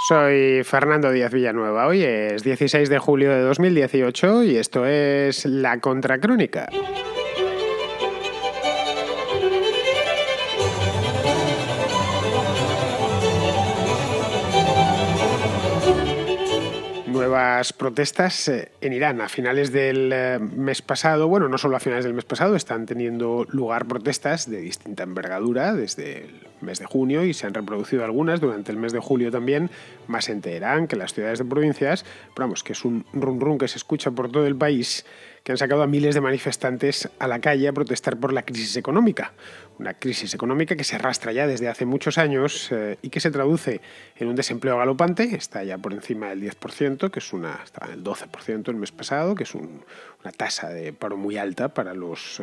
Soy Fernando Díaz Villanueva. Hoy es 16 de julio de 2018 y esto es La Contracrónica. Nuevas protestas en Irán a finales del mes pasado. Bueno, no solo a finales del mes pasado, están teniendo lugar protestas de distinta envergadura desde el mes de junio y se han reproducido algunas durante el mes de julio también, más en Teherán que en las ciudades de provincias. Pero vamos, que es un rum rum que se escucha por todo el país, que han sacado a miles de manifestantes a la calle a protestar por la crisis económica. Una crisis económica que se arrastra ya desde hace muchos años y que se traduce en un desempleo galopante. Está ya por encima del 10%, que estaba en el 12% el mes pasado, que es una tasa de paro muy alta para los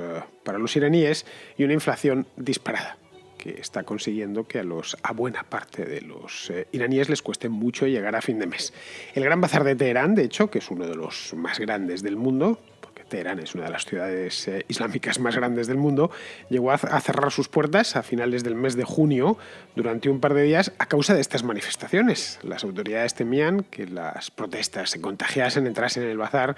iraníes, y una inflación disparada que está consiguiendo que a buena parte de los iraníes les cueste mucho llegar a fin de mes. El Gran Bazar de Teherán, de hecho, que es uno de los más grandes del mundo, porque Teherán es una de las ciudades islámicas más grandes del mundo, llegó a cerrar sus puertas a finales del mes de junio durante un par de días a causa de estas manifestaciones. Las autoridades temían que las protestas se contagiasen, entrasen en el bazar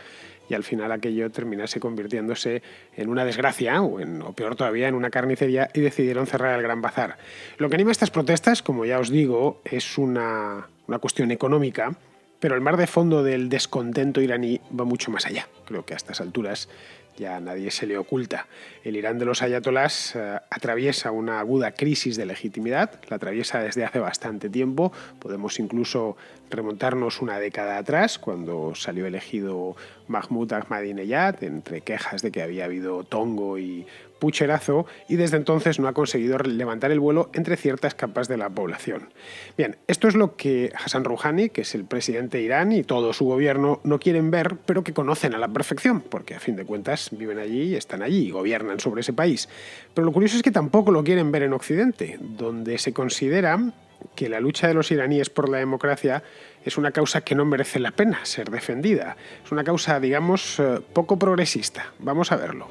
y al final aquello terminase convirtiéndose en una desgracia o peor todavía, en una carnicería, y decidieron cerrar el Gran Bazar. Lo que anima estas protestas, como ya os digo, es una cuestión económica, pero el mar de fondo del descontento iraní va mucho más allá. Creo que a estas alturas ya a nadie se le oculta. El Irán de los ayatolás atraviesa una aguda crisis de legitimidad, la atraviesa desde hace bastante tiempo. Podemos incluso remontarnos una década atrás, cuando salió elegido Mahmoud Ahmadinejad, entre quejas de que había habido tongo y pucherazo, y desde entonces no ha conseguido levantar el vuelo entre ciertas capas de la población. Bien, esto es lo que Hassan Rouhani, que es el presidente de Irán, y todo su gobierno no quieren ver, pero que conocen a la perfección, porque a fin de cuentas viven allí, están allí y gobiernan sobre ese país. Pero lo curioso es que tampoco lo quieren ver en Occidente, donde se considera que la lucha de los iraníes por la democracia es una causa que no merece la pena ser defendida. Es una causa, digamos, poco progresista. Vamos a verlo.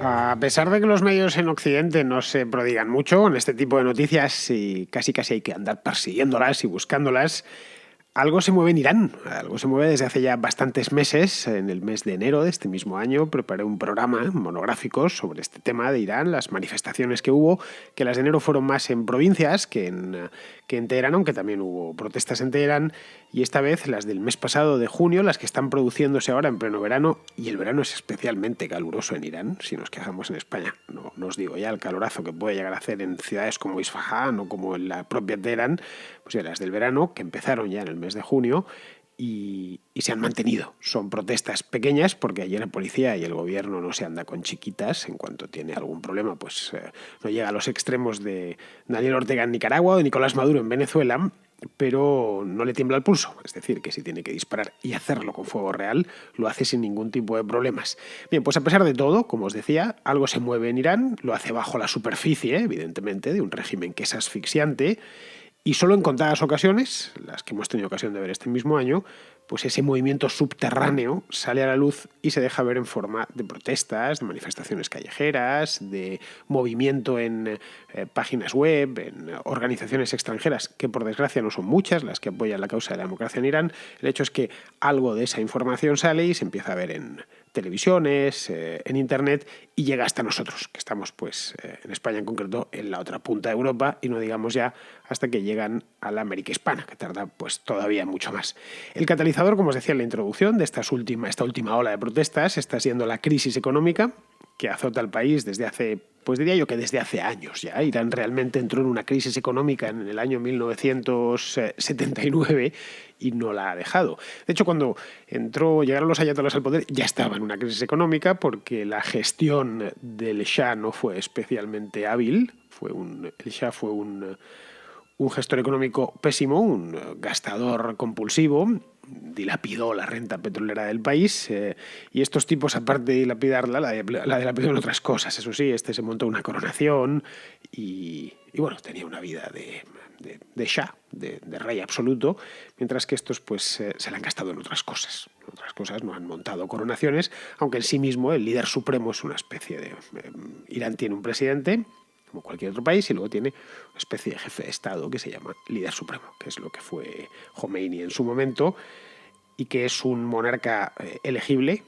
A pesar de que los medios en Occidente no se prodigan mucho en este tipo de noticias y casi hay que andar persiguiéndolas y buscándolas, algo se mueve en Irán, algo se mueve desde hace ya bastantes meses. En el mes de enero de este mismo año preparé un programa monográfico sobre este tema de Irán, las manifestaciones que hubo, que las de enero fueron más en provincias que en Teherán, aunque también hubo protestas en Teherán, y esta vez las del mes pasado de junio, las que están produciéndose ahora en pleno verano, y el verano es especialmente caluroso en Irán, si nos quejamos en España. No os digo ya el calorazo que puede llegar a hacer en ciudades como Isfahán o como en la propia Teherán, pues ya las del verano, que empezaron ya en el mes de junio y se han mantenido. Son protestas pequeñas porque allí la policía y el gobierno no se anda con chiquitas. En cuanto tiene algún problema, pues no llega a los extremos de Daniel Ortega en Nicaragua o de Nicolás Maduro en Venezuela, pero no le tiembla el pulso. Es decir, que si tiene que disparar y hacerlo con fuego real, lo hace sin ningún tipo de problemas. Bien, pues a pesar de todo, como os decía, algo se mueve en Irán, lo hace bajo la superficie, evidentemente, de un régimen que es asfixiante. Y solo en contadas ocasiones, las que hemos tenido ocasión de ver este mismo año, pues ese movimiento subterráneo sale a la luz y se deja ver en forma de protestas, de manifestaciones callejeras, de movimiento en páginas web, en organizaciones extranjeras, que por desgracia no son muchas las que apoyan la causa de la democracia en Irán. El hecho es que algo de esa información sale y se empieza a ver en televisiones, en internet, y llega hasta nosotros, que estamos pues en España en concreto, en la otra punta de Europa, y no digamos ya hasta que llegan a la América hispana, que tarda pues todavía mucho más. El catalizador, como os decía en la introducción, de esta última ola de protestas está siendo la crisis económica que azota al país desde hace, pues diría yo que desde hace años ya. Irán realmente entró en una crisis económica en el año 1979 y no la ha dejado. De hecho, cuando llegaron los ayatolás al poder, ya estaba en una crisis económica porque la gestión del Shah no fue especialmente hábil. El Shah fue un gestor económico pésimo, un gastador compulsivo, dilapidó la renta petrolera del país y estos tipos, aparte de dilapidarla, la dilapidó en otras cosas. Eso sí, se montó una coronación y bueno, tenía una vida de Shah, de rey absoluto, mientras que estos pues se la han gastado en otras cosas. Otras cosas no han montado coronaciones, aunque en sí mismo el líder supremo es una especie de... Irán tiene un presidente, como cualquier otro país, y luego tiene una especie de jefe de Estado que se llama líder supremo, que es lo que fue Jomeini en su momento, y que es un monarca elegible,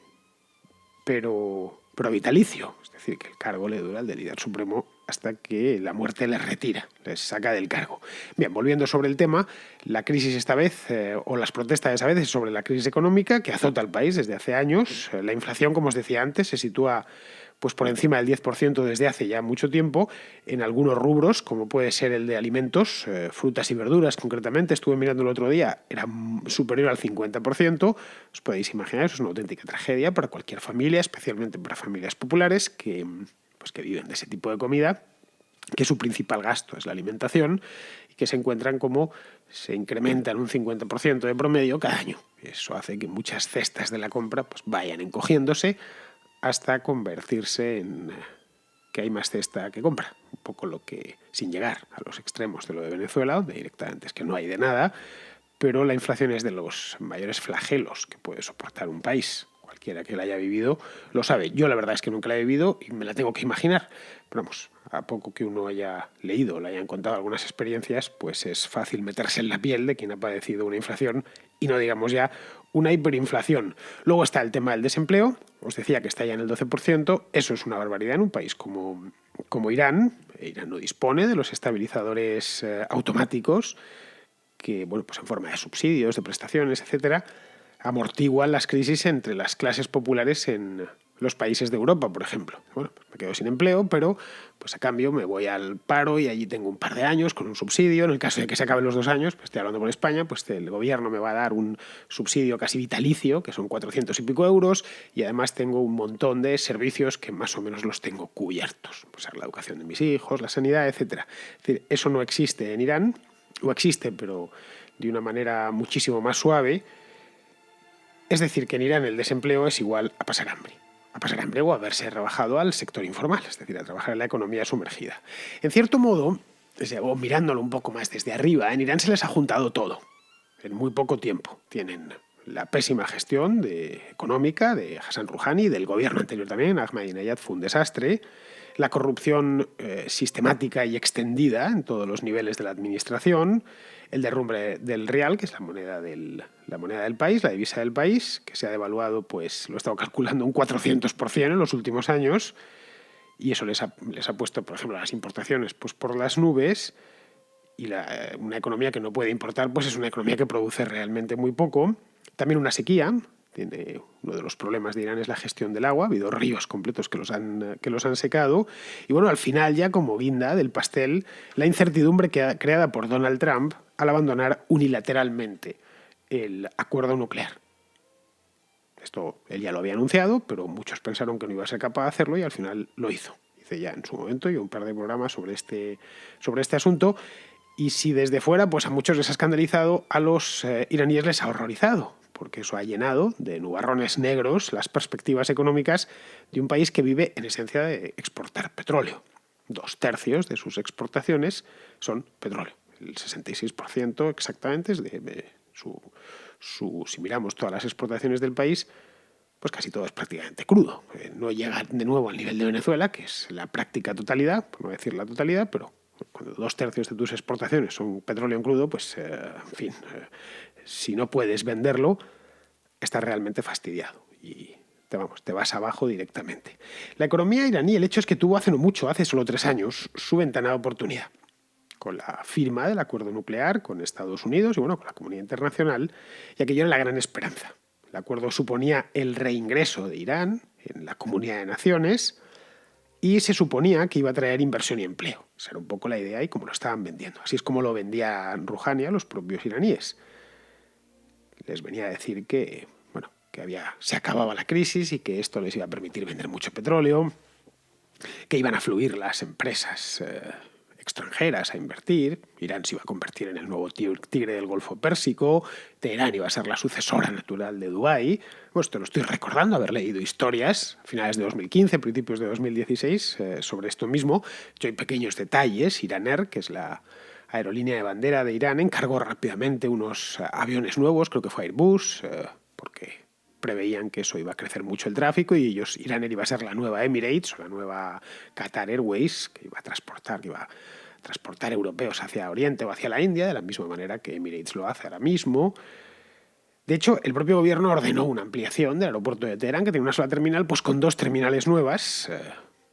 pero vitalicio. Es decir, que el cargo le dura al de líder supremo hasta que la muerte les retira, les saca del cargo. Bien, volviendo sobre el tema, la crisis esta vez, o las protestas de esa vez, es sobre la crisis económica que azota al país desde hace años. La inflación, como os decía antes, se sitúa pues por encima del 10% desde hace ya mucho tiempo, en algunos rubros, como puede ser el de alimentos, frutas y verduras concretamente, estuve mirando el otro día, era superior al 50%, os podéis imaginar, eso es una auténtica tragedia para cualquier familia, especialmente para familias populares que viven de ese tipo de comida, que su principal gasto es la alimentación y que se encuentran como se incrementan un 50% de promedio cada año. Eso hace que muchas cestas de la compra pues vayan encogiéndose hasta convertirse en que hay más cesta que compra. Un poco lo que, sin llegar a los extremos de lo de Venezuela, donde directamente es que no hay de nada, pero la inflación es de los mayores flagelos que puede soportar un país. Cualquiera que la haya vivido lo sabe. Yo la verdad es que nunca la he vivido y me la tengo que imaginar. Pero vamos, a poco que uno haya leído o le hayan contado algunas experiencias, pues es fácil meterse en la piel de quien ha padecido una inflación y no digamos ya una hiperinflación. Luego está el tema del desempleo. Os decía que está ya en el 12%. Eso es una barbaridad en un país como Irán. Irán no dispone de los estabilizadores automáticos que, bueno, pues en forma de subsidios, de prestaciones, etcétera, amortiguan las crisis entre las clases populares en los países de Europa, por ejemplo. Bueno, pues me quedo sin empleo, pero pues a cambio me voy al paro y allí tengo un par de años con un subsidio. En el caso de que se acaben los 2 años, pues estoy hablando por España, pues el gobierno me va a dar un subsidio casi vitalicio, que son 400 y pico euros, y además tengo un montón de servicios que más o menos los tengo cubiertos. Pues la educación de mis hijos, la sanidad, etcétera. Es decir, eso no existe en Irán, o existe, pero de una manera muchísimo más suave. Es decir, que en Irán el desempleo es igual a pasar hambre. A pasar hambre o a haberse rebajado al sector informal, es decir, a trabajar en la economía sumergida. En cierto modo, o mirándolo un poco más desde arriba, en Irán se les ha juntado todo. En muy poco tiempo. Tienen la pésima gestión económica de Hassan Rouhani, del gobierno anterior también, Ahmadinejad fue un desastre. La corrupción sistemática y extendida en todos los niveles de la administración, el derrumbe del rial, que es la moneda del país, la divisa del país, que se ha devaluado, pues lo he estado calculando, un 400% en los últimos años, y eso les ha puesto, por ejemplo, las importaciones pues por las nubes, y una economía que no puede importar pues es una economía que produce realmente muy poco. También una sequía. Uno de los problemas de Irán es la gestión del agua. Ha habido ríos completos que los han secado. Y bueno, al final ya como guinda del pastel, la incertidumbre creada por Donald Trump al abandonar unilateralmente el acuerdo nuclear. Esto él ya lo había anunciado, pero muchos pensaron que no iba a ser capaz de hacerlo y al final lo hizo. Hice ya en su momento yo un par de programas sobre este asunto. Y si desde fuera pues a muchos les ha escandalizado, a los iraníes les ha horrorizado, porque eso ha llenado de nubarrones negros las perspectivas económicas de un país que vive en esencia de exportar petróleo. 2/3 de sus exportaciones son petróleo. El 66% exactamente es de si miramos todas las exportaciones del país, pues casi todo es prácticamente crudo. No llega de nuevo al nivel de Venezuela, que es la práctica totalidad, por no decir la totalidad, pero cuando 2/3 de tus exportaciones son petróleo en crudo, pues, si no puedes venderlo, estás realmente fastidiado y te vas abajo directamente. La economía iraní, el hecho es que tuvo hace solo 3 años, su ventana de oportunidad. Con la firma del acuerdo nuclear con Estados Unidos y bueno, con la comunidad internacional, y aquello era la gran esperanza. El acuerdo suponía el reingreso de Irán en la Comunidad de Naciones y se suponía que iba a traer inversión y empleo. Esa era un poco la idea y cómo lo estaban vendiendo. Así es como lo vendía Rouhani a los propios iraníes. Les venía a decir que, bueno, se acababa la crisis y que esto les iba a permitir vender mucho petróleo, que iban a fluir las empresas extranjeras a invertir. Irán se iba a convertir en el nuevo tigre del Golfo Pérsico. Teherán iba a ser la sucesora natural de Dubái. Pues te lo estoy recordando, haber leído historias a finales de 2015, principios de 2016, sobre esto mismo. Yo hay pequeños detalles. Iran Air, que es la aerolínea de bandera de Irán, encargó rápidamente unos aviones nuevos, creo que fue Airbus, porque preveían que eso iba a crecer mucho el tráfico y Irán iba a ser la nueva Emirates o la nueva Qatar Airways, que iba a transportar europeos hacia Oriente o hacia la India, de la misma manera que Emirates lo hace ahora mismo. De hecho, el propio gobierno ordenó una ampliación del aeropuerto de Teherán, que tiene una sola terminal, pues con 2 terminales nuevas,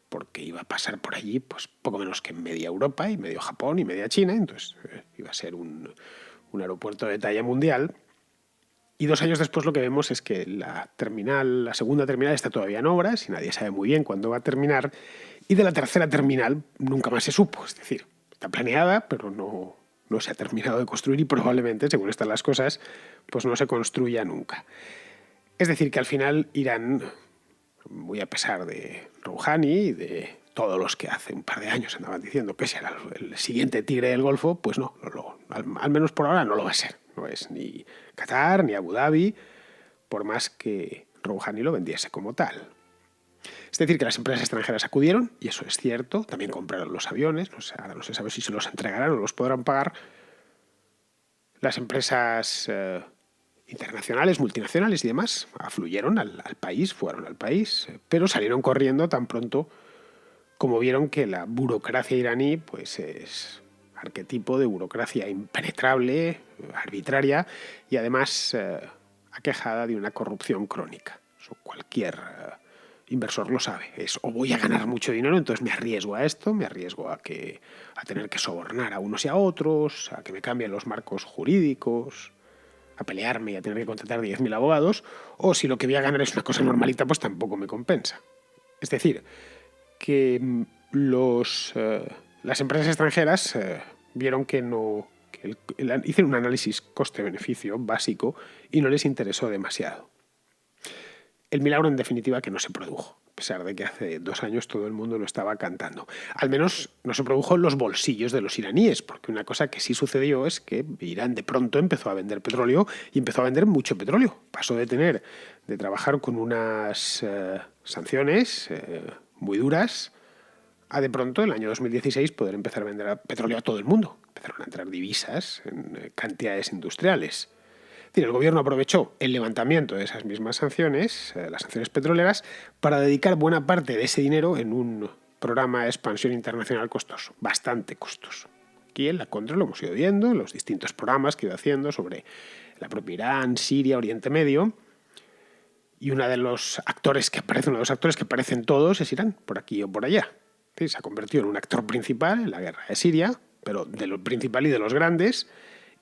porque iba a pasar por allí pues poco menos que media Europa y medio Japón y media China, entonces iba a ser un aeropuerto de talla mundial. Y 2 años después lo que vemos es que la segunda terminal está todavía en obras y nadie sabe muy bien cuándo va a terminar. Y de la tercera terminal nunca más se supo, es decir, está planeada, pero no se ha terminado de construir y probablemente, según están las cosas, pues no se construya nunca. Es decir, que al final Irán, muy a pesar de Rouhani y de todos los que hace un par de años andaban diciendo que será el siguiente tigre del Golfo, pues no al menos por ahora no lo va a ser. No es ni Qatar ni Abu Dhabi, por más que Rouhani lo vendiese como tal. Es decir, que las empresas extranjeras acudieron, y eso es cierto, también compraron los aviones, ahora no se sabe si se los entregarán o los podrán pagar. Las empresas internacionales, multinacionales y demás afluyeron al país, fueron al país, pero salieron corriendo tan pronto como vieron que la burocracia iraní pues es arquetipo de burocracia impenetrable, arbitraria y además aquejada de una corrupción crónica. Eso cualquier inversor lo sabe. Es o voy a ganar mucho dinero, entonces me arriesgo a esto, me arriesgo a tener que sobornar a unos y a otros, a que me cambien los marcos jurídicos, a pelearme y a tener que contratar 10.000 abogados, o si lo que voy a ganar es una cosa normalita, pues tampoco me compensa. Es decir, que las empresas extranjeras vieron que hicieron un análisis coste-beneficio básico y no les interesó demasiado. El milagro, en definitiva, que no se produjo, a pesar de que hace 2 años todo el mundo lo estaba cantando. Al menos no se produjo en los bolsillos de los iraníes, porque una cosa que sí sucedió es que Irán de pronto empezó a vender petróleo y empezó a vender mucho petróleo. Pasó de trabajar con unas sanciones muy duras a de pronto, en el año 2016, poder empezar a vender petróleo a todo el mundo. Empezaron a entrar divisas en cantidades industriales. Es decir, el gobierno aprovechó el levantamiento de esas mismas sanciones, las sanciones petroleras, para dedicar buena parte de ese dinero en un programa de expansión internacional costoso, bastante costoso. Aquí en la Contra lo hemos ido viendo, en los distintos programas que iba haciendo sobre la propia Irán, Siria, Oriente Medio. Y uno de los actores que aparecen todos es Irán, por aquí o por allá. Sí, se ha convertido en un actor principal en la guerra de Siria, pero de lo principal y de los grandes,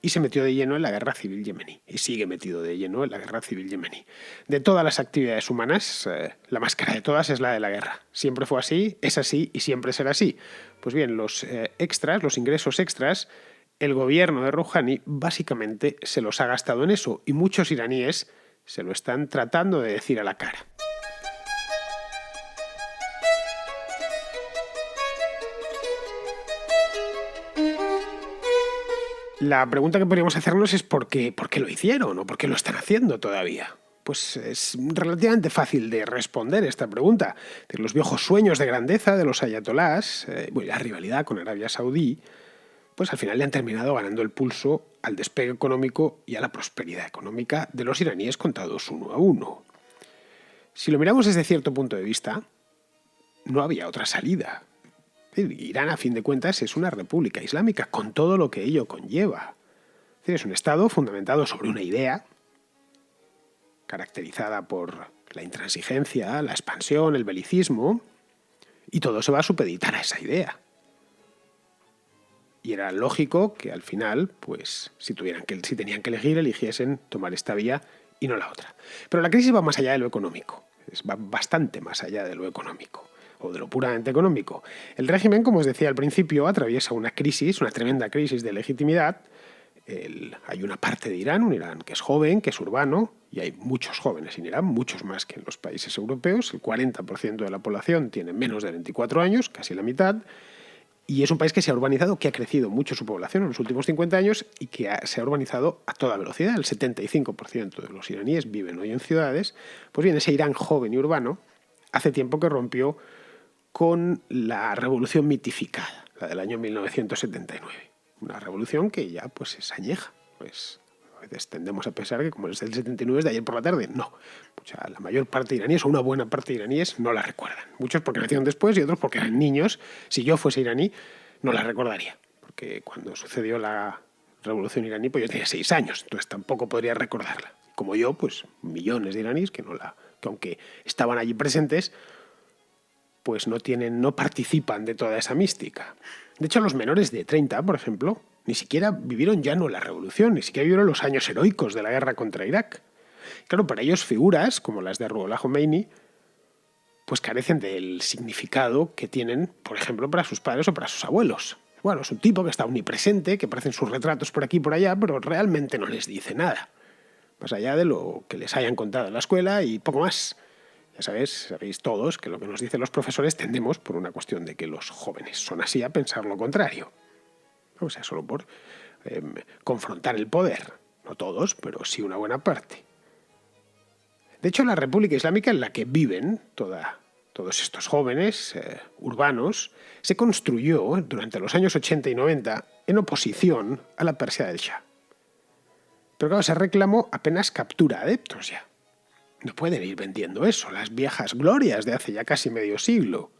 y se metió de lleno en la guerra civil yemení, y sigue metido de lleno en la guerra civil yemení. De todas las actividades humanas, la más cara de todas es la de la guerra. Siempre fue así, es así y siempre será así. Pues bien, los ingresos extras, el gobierno de Rouhani básicamente se los ha gastado en eso, y muchos iraníes se lo están tratando de decir a la cara. La pregunta que podríamos hacernos es ¿por qué lo hicieron o por qué lo están haciendo todavía? Pues es relativamente fácil de responder esta pregunta. Los viejos sueños de grandeza de los ayatolás, la rivalidad con Arabia Saudí, pues al final le han terminado ganando el pulso al despegue económico y a la prosperidad económica de los iraníes contados uno a uno. Si lo miramos desde cierto punto de vista, no había otra salida. Irán, a fin de cuentas, es una república islámica, con todo lo que ello conlleva. Es un Estado fundamentado sobre una idea, caracterizada por la intransigencia, la expansión, el belicismo, y todo se va a supeditar a esa idea. Y era lógico que al final, pues, si tenían que elegir, eligiesen tomar esta vía y no la otra. Pero la crisis va más allá de lo económico, va bastante más allá de lo económico, o de lo puramente económico. El régimen, como os decía al principio, atraviesa una tremenda crisis de legitimidad. Hay una parte de Irán, un Irán que es joven, que es urbano, y hay muchos jóvenes en Irán, muchos más que en los países europeos. El 40% de la población tiene menos de 24 años, casi la mitad, y es un país que se ha urbanizado, que ha crecido mucho su población en los últimos 50 años y que se ha urbanizado a toda velocidad. El 75% de los iraníes viven hoy en ciudades. Pues bien, ese Irán joven y urbano hace tiempo que rompió con la revolución mitificada, la del año 1979. Una revolución que ya pues es añeja. Pues A veces tendemos a pensar que como es del 79 es de ayer por la tarde. No. O sea, la mayor parte de iraníes, o una buena parte de iraníes, no la recuerdan. Muchos porque nacieron después y otros porque eran niños. Si yo fuese iraní, no la recordaría. Porque cuando sucedió la revolución iraní, pues yo tenía 6 años. Entonces tampoco podría recordarla. Como yo, pues millones de iraníes que aunque estaban allí presentes, pues no participan de toda esa mística. De hecho, los menores de 30, por ejemplo, ni siquiera vivieron ya no la revolución, ni siquiera vivieron los años heroicos de la guerra contra Irak. Claro, para ellos figuras, como las de Ruhollah Khomeini, pues carecen del significado que tienen, por ejemplo, para sus padres o para sus abuelos. Bueno, es un tipo que está omnipresente, que aparecen sus retratos por aquí y por allá, pero realmente no les dice nada. Más allá de lo que les hayan contado en la escuela y poco más. Ya sabéis todos que lo que nos dicen los profesores tendemos, por una cuestión de que los jóvenes son así, a pensar lo contrario. O sea, solo por confrontar el poder. No todos, pero sí una buena parte. De hecho, la República Islámica en la que viven todos estos jóvenes urbanos se construyó durante los años 80 y 90 en oposición a la Persia del Shah. Pero claro, ese reclamo apenas captura adeptos ya. No pueden ir vendiendo eso, las viejas glorias de hace ya casi medio siglo.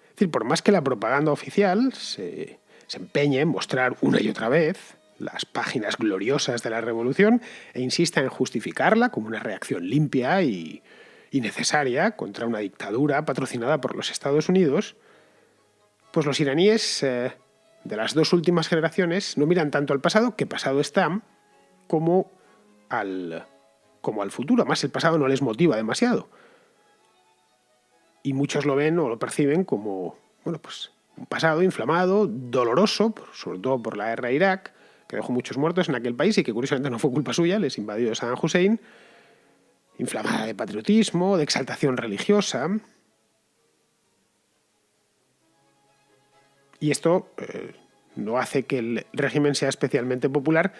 Es decir, por más que la propaganda oficial se empeñe en mostrar una y otra vez las páginas gloriosas de la revolución e insista en justificarla como una reacción limpia y necesaria contra una dictadura patrocinada por los Estados Unidos, pues los iraníes de las 2 últimas generaciones no miran tanto al pasado, que pasado está, como al futuro. Además, el pasado no les motiva demasiado. Y muchos lo ven o lo perciben como, pues un pasado inflamado, doloroso, sobre todo por la guerra de Irak, que dejó muchos muertos en aquel país y que curiosamente no fue culpa suya, les invadió Saddam Hussein, inflamada de patriotismo, de exaltación religiosa. Y esto no hace que el régimen sea especialmente popular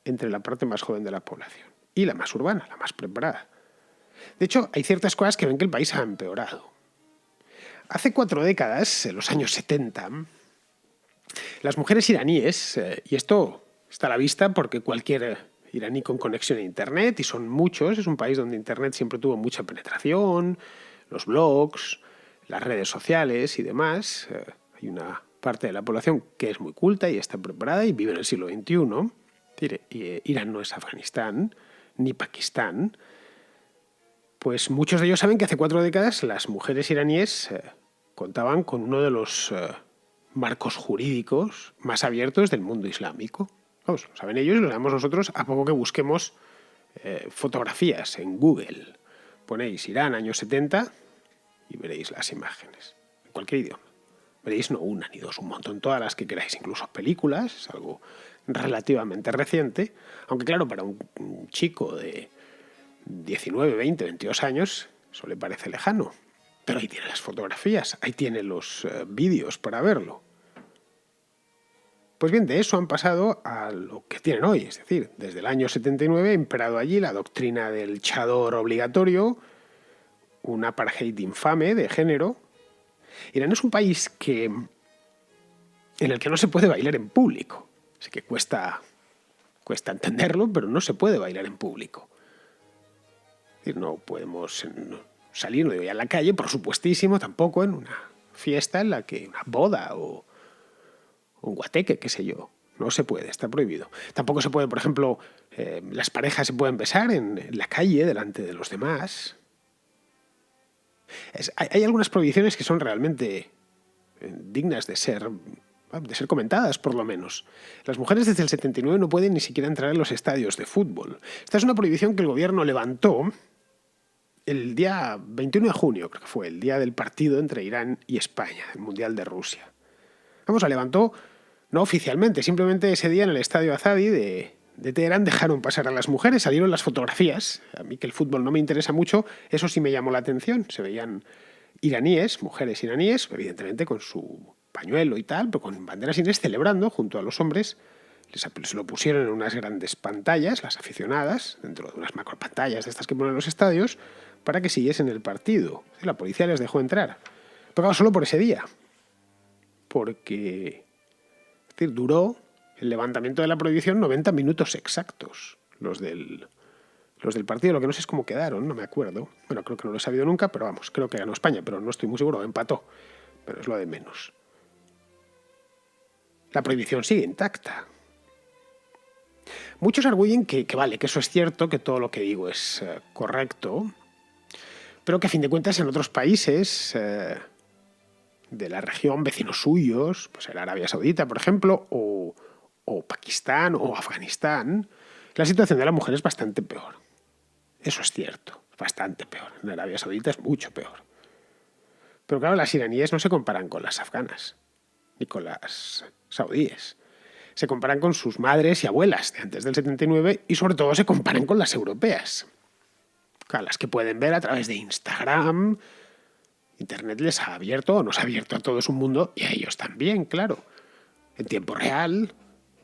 entre la parte más joven de la población y la más urbana, la más preparada. De hecho, hay ciertas cosas que ven que el país ha empeorado. Hace 4 décadas, en los años 70, las mujeres iraníes, y esto está a la vista porque cualquier iraní con conexión a Internet, y son muchos, es un país donde Internet siempre tuvo mucha penetración, los blogs, las redes sociales y demás. Hay una parte de la población que es muy culta y está preparada y vive en el siglo XXI. Irán no es Afganistán ni Pakistán. Pues muchos de ellos saben que hace 4 décadas las mujeres iraníes contaban con uno de los marcos jurídicos más abiertos del mundo islámico. Vamos, lo saben ellos y lo sabemos nosotros a poco que busquemos fotografías en Google. Ponéis Irán años 70 y veréis las imágenes. En cualquier idioma. Veréis no una ni dos, un montón, todas las que queráis, incluso películas, es algo relativamente reciente, aunque claro, para un chico de 19, 20, 22 años, eso le parece lejano. Pero ahí tiene las fotografías, ahí tiene los vídeos para verlo. Pues bien, de eso han pasado a lo que tienen hoy, es decir, desde el año 79 ha imperado allí la doctrina del chador obligatorio, un apartheid infame de género. Irán es un país en el que no se puede bailar en público. Así que cuesta entenderlo, pero no se puede bailar en público. Es decir, no podemos salir, no digo ya a la calle, por supuestísimo, tampoco en una fiesta en la que una boda o un guateque, qué sé yo. No se puede, está prohibido. Tampoco se puede, por ejemplo, las parejas se pueden besar en la calle delante de los demás. Hay algunas prohibiciones que son realmente dignas de ser comentadas, por lo menos. Las mujeres desde el 79 no pueden ni siquiera entrar en los estadios de fútbol. Esta es una prohibición que el gobierno levantó el día 21 de junio, creo que fue, el día del partido entre Irán y España, el Mundial de Rusia. Vamos, la levantó no oficialmente, simplemente ese día en el estadio Azadi de Teherán dejaron pasar a las mujeres, salieron las fotografías. A mí que el fútbol no me interesa mucho, eso sí me llamó la atención. Se veían iraníes, mujeres iraníes, evidentemente con su pañuelo y tal, pero con banderas iraníes celebrando junto a los hombres. Se lo pusieron en unas grandes pantallas, las aficionadas, dentro de unas macropantallas de estas que ponen en los estadios, para que siguiesen el partido. La policía les dejó entrar. Pero claro, solo por ese día. Porque duró el levantamiento de la prohibición 90 minutos exactos. los del partido. Lo que no sé es cómo quedaron, no me acuerdo. Bueno, creo que no lo he sabido nunca, pero vamos, creo que ganó España, pero no estoy muy seguro, empató. Pero es lo de menos. La prohibición sigue intacta. Muchos arguyen que vale, que eso es cierto, que todo lo que digo es correcto, pero que a fin de cuentas en otros países de la región, vecinos suyos, pues en Arabia Saudita, por ejemplo, o Pakistán o Afganistán, la situación de la mujer es bastante peor. Eso es cierto, bastante peor. En Arabia Saudita es mucho peor. Pero claro, las iraníes no se comparan con las afganas, ni con las saudíes. Se comparan con sus madres y abuelas de antes del 79 y sobre todo se comparan con las europeas, a las que pueden ver a través de Instagram. Internet les ha abierto, o nos ha abierto a todo su mundo y a ellos también, claro. En tiempo real,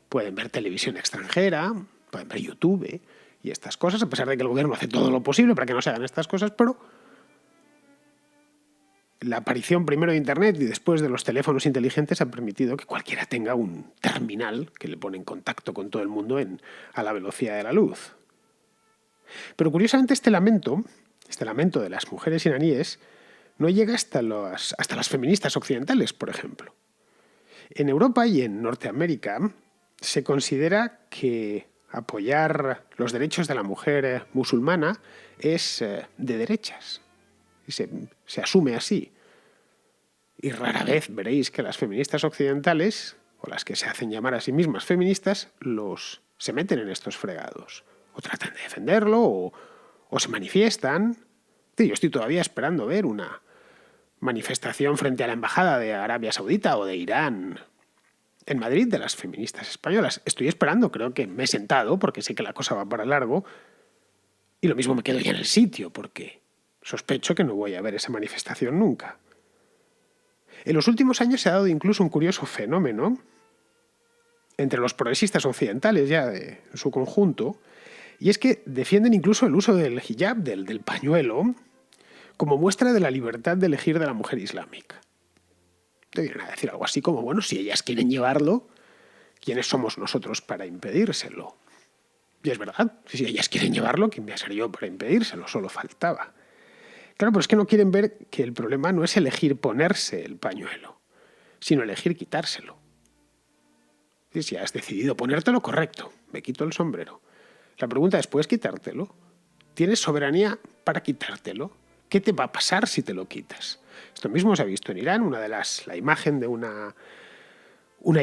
pueden ver televisión extranjera, pueden ver YouTube y estas cosas, a pesar de que el gobierno hace todo lo posible para que no se hagan estas cosas, pero la aparición primero de Internet y después de los teléfonos inteligentes ha permitido que cualquiera tenga un terminal que le pone en contacto con todo el mundo a la velocidad de la luz. Pero curiosamente este lamento de las mujeres iraníes, no llega hasta las feministas occidentales, por ejemplo. En Europa y en Norteamérica se considera que apoyar los derechos de la mujer musulmana es de derechas. Y se asume así. Y rara vez veréis que las feministas occidentales, o las que se hacen llamar a sí mismas feministas, se meten en estos fregados. O tratan de defenderlo, o se manifiestan. Yo estoy todavía esperando ver una manifestación frente a la embajada de Arabia Saudita o de Irán en Madrid de las feministas españolas. Estoy esperando, creo que me he sentado porque sé que la cosa va para largo y lo mismo me quedo ya en el sitio porque sospecho que no voy a ver esa manifestación nunca. En los últimos años se ha dado incluso un curioso fenómeno entre los progresistas occidentales ya en su conjunto, y es que defienden incluso el uso del hijab, del pañuelo, como muestra de la libertad de elegir de la mujer islámica. Te vienen a decir algo así como, bueno, si ellas quieren llevarlo, ¿quiénes somos nosotros para impedírselo? Y es verdad, si ellas quieren llevarlo, ¿quién voy a ser yo para impedírselo? Solo faltaba. Claro, pero es que no quieren ver que el problema no es elegir ponerse el pañuelo, sino elegir quitárselo. Y si has decidido ponértelo, correcto, me quito el sombrero. La pregunta es, ¿puedes quitártelo? ¿Tienes soberanía para quitártelo? ¿Qué te va a pasar si te lo quitas? Esto mismo se ha visto en Irán, la imagen de una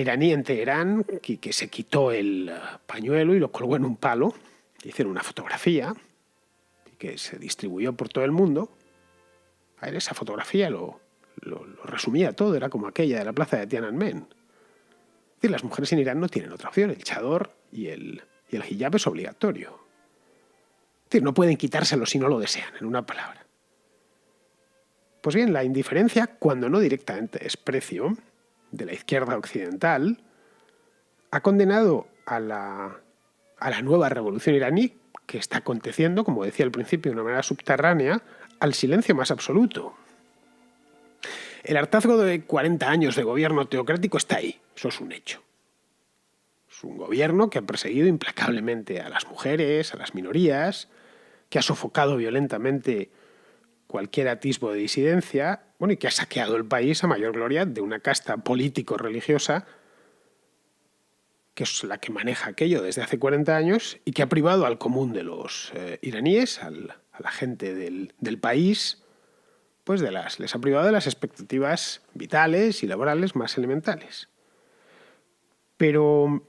iraní en Teherán que se quitó el pañuelo y lo colgó en un palo, hicieron una fotografía que se distribuyó por todo el mundo. A ver, esa fotografía lo resumía todo, era como aquella de la plaza de Tiananmen. Es decir, las mujeres en Irán no tienen otra opción, el chador y el hijab es obligatorio. Es decir, no pueden quitárselo si no lo desean, en una palabra. Pues bien, la indiferencia, cuando no directamente desprecio, de la izquierda occidental, ha condenado a la nueva revolución iraní, que está aconteciendo, como decía al principio, de una manera subterránea, al silencio más absoluto. El hartazgo de 40 años de gobierno teocrático está ahí, eso es un hecho. Es un gobierno que ha perseguido implacablemente a las mujeres, a las minorías, que ha sofocado violentamente cualquier atisbo de disidencia, y que ha saqueado el país a mayor gloria de una casta político-religiosa que es la que maneja aquello desde hace 40 años y que ha privado al común de los iraníes, a la gente del país, pues les ha privado de las expectativas vitales y laborales más elementales. Pero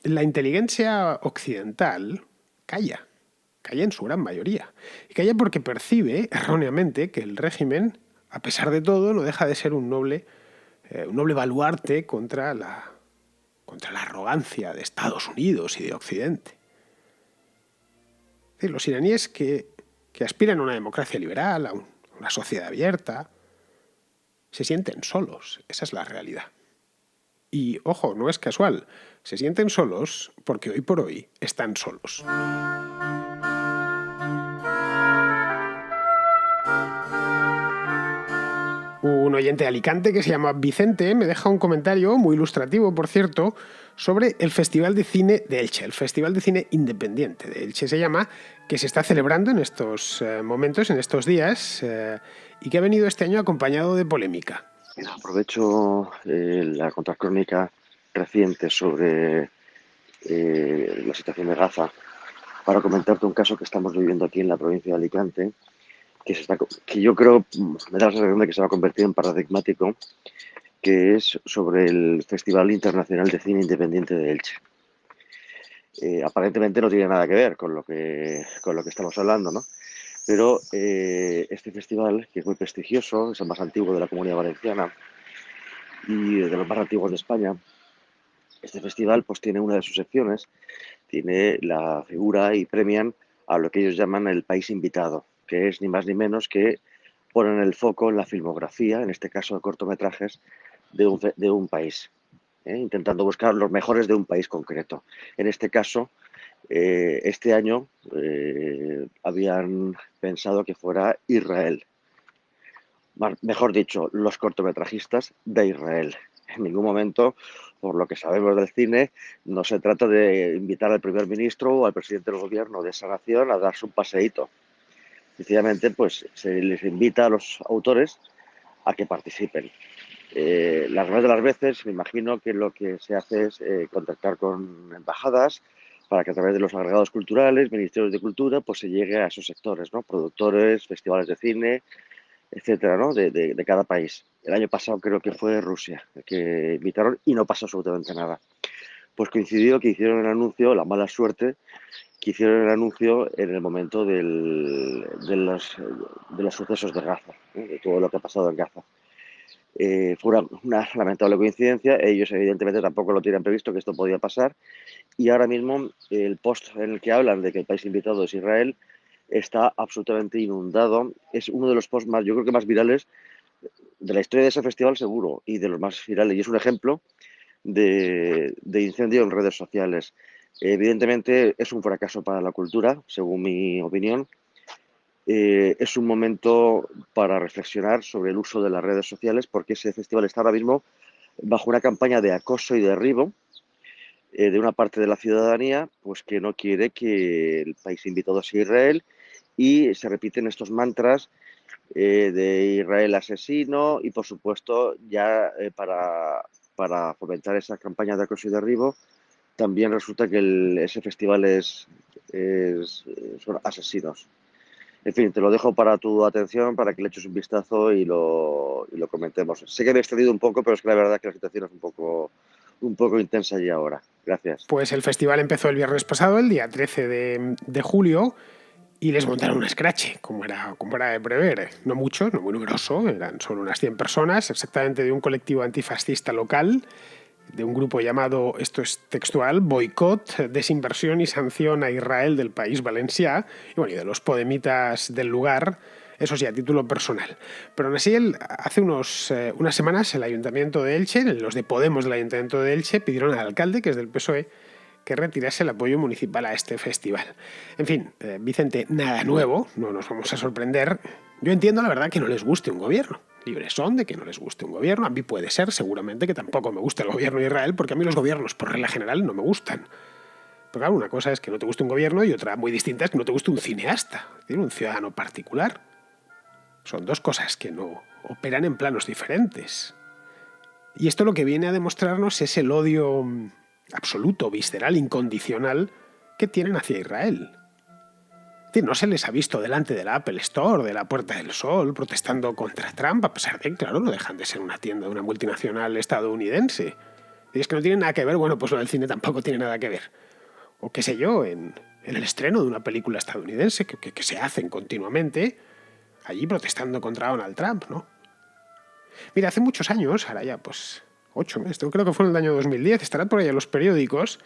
la inteligencia occidental calla en su gran mayoría. Y calla porque percibe erróneamente que el régimen, a pesar de todo, no deja de ser un noble baluarte contra la arrogancia de Estados Unidos y de Occidente. Es decir, los iraníes que aspiran a una democracia liberal, a una sociedad abierta, se sienten solos. Esa es la realidad. Y, ojo, no es casual. Se sienten solos porque hoy por hoy están solos. Un oyente de Alicante que se llama Vicente me deja un comentario muy ilustrativo, por cierto, sobre el Festival de Cine de Elche, el Festival de Cine Independiente de Elche se llama, que se está celebrando en estos momentos, en estos días, y que ha venido este año acompañado de polémica. Mira, aprovecho la contracrónica reciente sobre la situación de Gaza para comentarte un caso que estamos viviendo aquí en la provincia de Alicante, que yo creo, me da la sensación de que se va a convertir en paradigmático, que es sobre el Festival Internacional de Cine Independiente de Elche. Aparentemente no tiene nada que ver con lo que estamos hablando, ¿no? Pero este festival, que es muy prestigioso, es el más antiguo de la Comunidad Valenciana y de los más antiguos de España, este festival pues tiene una de sus secciones, tiene la figura y premian a lo que ellos llaman el país invitado, que es ni más ni menos que ponen el foco en la filmografía, en este caso de cortometrajes, de un país, intentando buscar los mejores de un país concreto. En este caso, este año habían pensado que fuera Israel. Mejor dicho, los cortometrajistas de Israel. En ningún momento, por lo que sabemos del cine, no se trata de invitar al primer ministro o al presidente del gobierno de esa nación a darse un paseíto. Sencillamente, pues se les invita a los autores a que participen. Las más de las veces, me imagino que lo que se hace es contactar con embajadas para que a través de los agregados culturales, ministerios de cultura, pues se llegue a esos sectores, ¿no? Productores, festivales de cine, etcétera, ¿no? De cada país. El año pasado creo que fue Rusia, el que invitaron y no pasó absolutamente nada. Pues coincidió que hicieron el anuncio, la mala suerte, que hicieron el anuncio en el momento de los sucesos de Gaza, de todo lo que ha pasado en Gaza. Fue una lamentable coincidencia, ellos evidentemente tampoco lo tenían previsto que esto podía pasar, y ahora mismo el post en el que hablan de que el país invitado es Israel está absolutamente inundado. Es uno de los posts más, yo creo que más virales de la historia de ese festival seguro, y de los más virales. Y es un ejemplo de incendio en redes sociales. Evidentemente es un fracaso para la cultura, según mi opinión. Es un momento para reflexionar sobre el uso de las redes sociales, porque ese festival está ahora mismo bajo una campaña de acoso y derribo de una parte de la ciudadanía, pues que no quiere que el país invitado sea Israel, y se repiten estos mantras de Israel asesino, y por supuesto ya para fomentar esa campaña de acoso y derribo también resulta que ese festival son asesinos. En fin, te lo dejo para tu atención, para que le eches un vistazo y lo comentemos. Sé que me he extendido un poco, pero es que la verdad es que la situación es un poco intensa ya ahora. Gracias. Pues el festival empezó el viernes pasado, el día 13 de julio, y les montaron un escrache, como era de prever. No mucho, no muy numeroso, eran solo unas 100 personas, exactamente de un colectivo antifascista local, de un grupo llamado, esto es textual, Boicot, Desinversión y Sanción a Israel del País Valencià, y bueno, y de los podemitas del lugar, eso sí, a título personal. Pero aún así, hace unas semanas el Ayuntamiento de Elche, los de Podemos del Ayuntamiento de Elche, pidieron al alcalde, que es del PSOE, que retirase el apoyo municipal a este festival. En fin, Vicente, nada nuevo, no nos vamos a sorprender. Yo entiendo la verdad que no les guste un gobierno. Libres son de que no les guste un gobierno. A mí puede ser, seguramente, que tampoco me guste el gobierno de Israel, porque a mí los gobiernos, por regla general, no me gustan. Pero claro, una cosa es que no te guste un gobierno y otra muy distinta es que no te guste un cineasta, es decir, un ciudadano particular. Son dos cosas que no operan en planos diferentes. Y esto lo que viene a demostrarnos es el odio absoluto, visceral, incondicional que tienen hacia Israel. Es decir, no se les ha visto delante de la Apple Store, de la Puerta del Sol, protestando contra Trump, a pesar de que, claro, no dejan de ser una tienda de una multinacional estadounidense. Y es que no tiene nada que ver, bueno, pues lo del cine tampoco tiene nada que ver. O qué sé yo, en el estreno de una película estadounidense que se hacen continuamente, allí protestando contra Donald Trump, ¿no? Mira, hace muchos años, ahora ya pues 8 meses, creo que fue en el año 2010, estarán por ahí en los periódicos,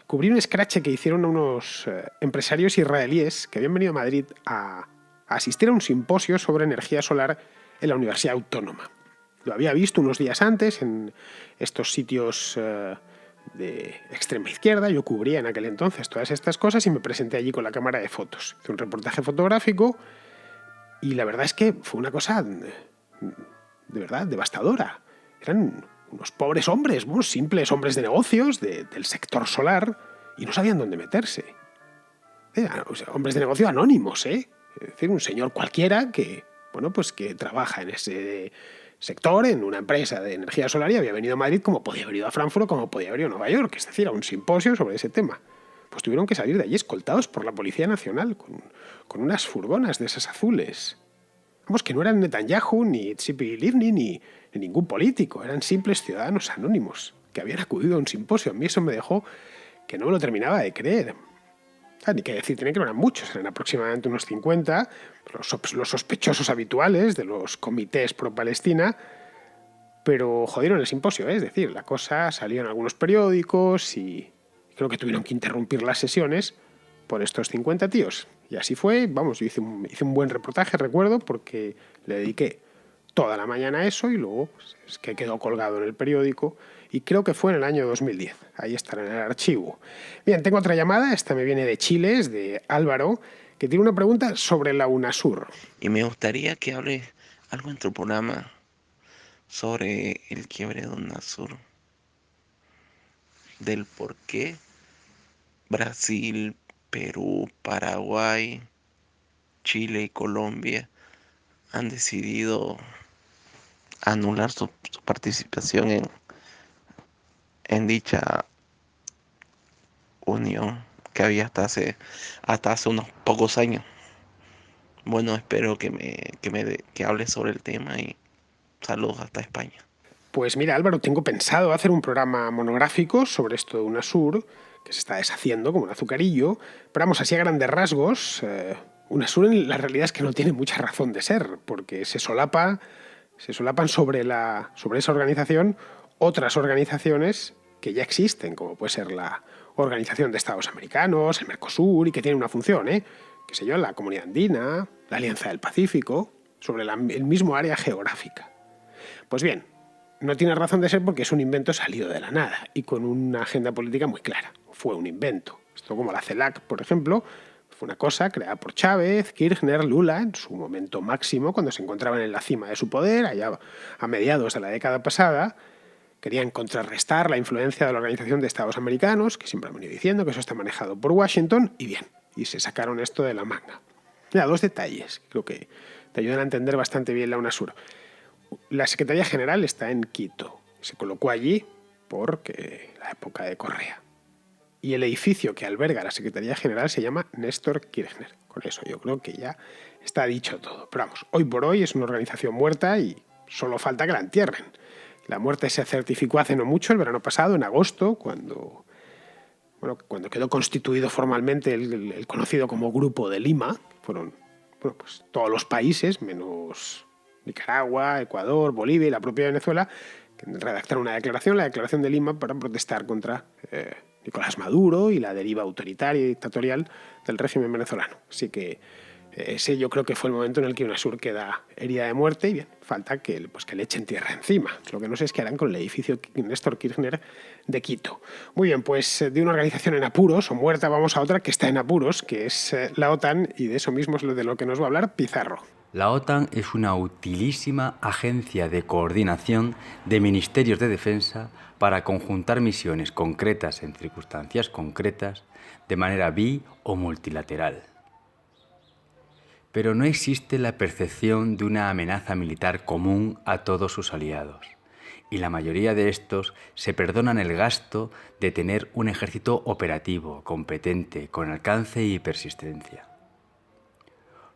cubrí un escrache que hicieron unos empresarios israelíes que habían venido a Madrid a asistir a un simposio sobre energía solar en la Universidad Autónoma. Lo había visto unos días antes en estos sitios de extrema izquierda, yo cubría en aquel entonces todas estas cosas y me presenté allí con la cámara de fotos. Hice un reportaje fotográfico y la verdad es que fue una cosa de verdad, devastadora. Eran unos pobres hombres, unos simples hombres de negocios del sector solar, y no sabían dónde meterse. O sea, hombres de negocio anónimos, ¿eh? Es decir, un señor cualquiera que, bueno, pues que trabaja en ese sector, en una empresa de energía solar, y había venido a Madrid como podía haber ido a Frankfurt o como podía haber ido a Nueva York, es decir, a un simposio sobre ese tema. Pues tuvieron que salir de allí escoltados por la Policía Nacional con unas furgonas de esas azules. Vamos, que no eran Netanyahu, ni Tzipi Livni, ni ningún político, eran simples ciudadanos anónimos que habían acudido a un simposio. A mí eso me dejó que no me lo terminaba de creer. Ni que decir, tienen que no eran muchos, eran aproximadamente unos 50, los sospechosos habituales de los comités pro-Palestina, pero jodieron el simposio, ¿eh? Es decir, la cosa salió en algunos periódicos y creo que tuvieron que interrumpir las sesiones por estos 50 tíos. Y así fue, vamos, yo hice un buen reportaje, recuerdo, porque le dediqué toda la mañana a eso y luego pues, es que quedó colgado en el periódico y creo que fue en el año 2010. Ahí estará en el archivo. Bien, tengo otra llamada, esta me viene de Chile, es de Álvaro, que tiene una pregunta sobre la UNASUR. Y me gustaría que hable algo en tu programa sobre el quiebre de UNASUR, del por qué Brasil, Perú, Paraguay, Chile y Colombia han decidido anular su participación en dicha unión que había hasta hace unos pocos años. Bueno, espero que hables sobre el tema y saludos hasta España. Pues mira, Álvaro, tengo pensado hacer un programa monográfico sobre esto de UNASUR, que se está deshaciendo como un azucarillo, pero vamos, así a grandes rasgos, UNASUR en la realidad es que no tiene mucha razón de ser, porque se solapan sobre esa organización otras organizaciones que ya existen, como puede ser la Organización de Estados Americanos, el Mercosur, y que tiene una función, qué sé yo, la Comunidad Andina, la Alianza del Pacífico, sobre el mismo área geográfica. Pues bien, no tiene razón de ser porque es un invento salido de la nada y con una agenda política muy clara. Fue un invento. Esto como la CELAC, por ejemplo, fue una cosa creada por Chávez, Kirchner, Lula, en su momento máximo, cuando se encontraban en la cima de su poder, allá a mediados de la década pasada. Querían contrarrestar la influencia de la Organización de Estados Americanos, que siempre han venido diciendo que eso está manejado por Washington, y bien, y se sacaron esto de la manga. Mira, dos detalles, creo que te ayudan a entender bastante bien la UNASUR. La Secretaría General está en Quito, se colocó allí porque la época de Correa. Y el edificio que alberga la Secretaría General se llama Néstor Kirchner. Con eso yo creo que ya está dicho todo. Pero vamos, hoy por hoy es una organización muerta y solo falta que la entierren. La muerte se certificó hace no mucho, el verano pasado, en agosto, cuando quedó constituido formalmente el conocido como Grupo de Lima. Fueron pues, todos los países, menos Nicaragua, Ecuador, Bolivia y la propia Venezuela, que redactaron una declaración, la Declaración de Lima, para protestar contra Nicolás Maduro y la deriva autoritaria y dictatorial del régimen venezolano. Así que ese yo creo que fue el momento en el que UNASUR queda herida de muerte y bien, falta que le echen tierra encima. Lo que no sé es qué harán con el edificio Néstor Kirchner de Quito. Muy bien, pues de una organización en apuros o muerta vamos a otra que está en apuros, que es la OTAN, y de eso mismo es de lo que nos va a hablar Pizarro. La OTAN es una utilísima agencia de coordinación de ministerios de defensa para conjuntar misiones concretas en circunstancias concretas de manera bi- o multilateral. Pero no existe la percepción de una amenaza militar común a todos sus aliados, y la mayoría de estos se perdonan el gasto de tener un ejército operativo, competente, con alcance y persistencia.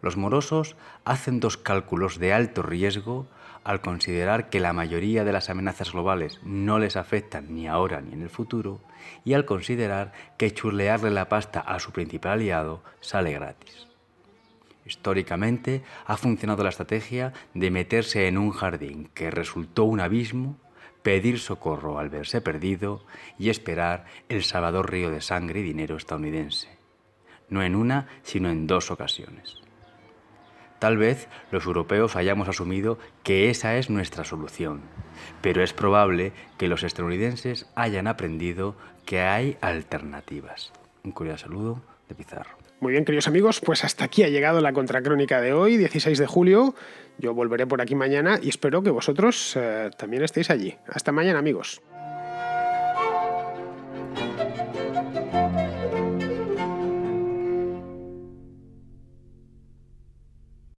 Los morosos hacen dos cálculos de alto riesgo al considerar que la mayoría de las amenazas globales no les afectan ni ahora ni en el futuro y al considerar que churlearle la pasta a su principal aliado sale gratis. Históricamente ha funcionado la estrategia de meterse en un jardín que resultó un abismo, pedir socorro al verse perdido y esperar el salvador río de sangre y dinero estadounidense. No en una, sino en dos ocasiones. Tal vez los europeos hayamos asumido que esa es nuestra solución, pero es probable que los estadounidenses hayan aprendido que hay alternativas. Un cordial saludo de Pizarro. Muy bien, queridos amigos, pues hasta aquí ha llegado la contracrónica de hoy, 16 de julio. Yo volveré por aquí mañana y espero que vosotros también estéis allí. Hasta mañana, amigos.